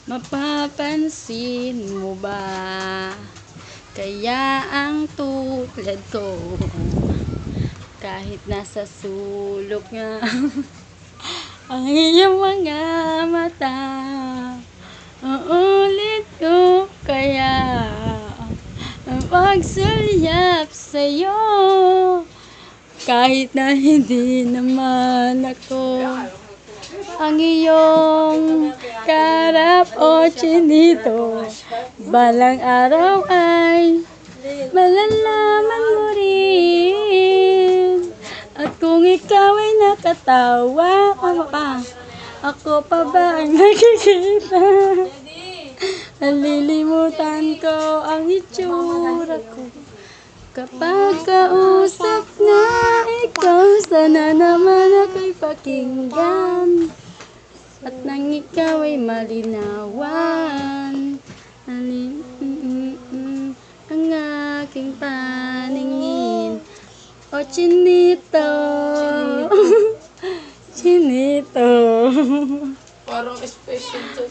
Mapapansin mo ba? Kaya ang tulad ko, kahit nasa sulok nga ang iyong mga mata, uulit ko kaya ang pagsulyap sa'yo, kahit na hindi naman ako ang iyong karap o chinito. Balang araw ay malalaman mo rin. At kung ikaw ay nakatawa, ako pa ba ang nakikita? Nalilimutan ko ang itsura ko kapag kausap na ikaw. Sana naman ako'y pakinggan at nang ikaw ay malinawan. Ang aking paningin. O chinito, chinito. Parang special to.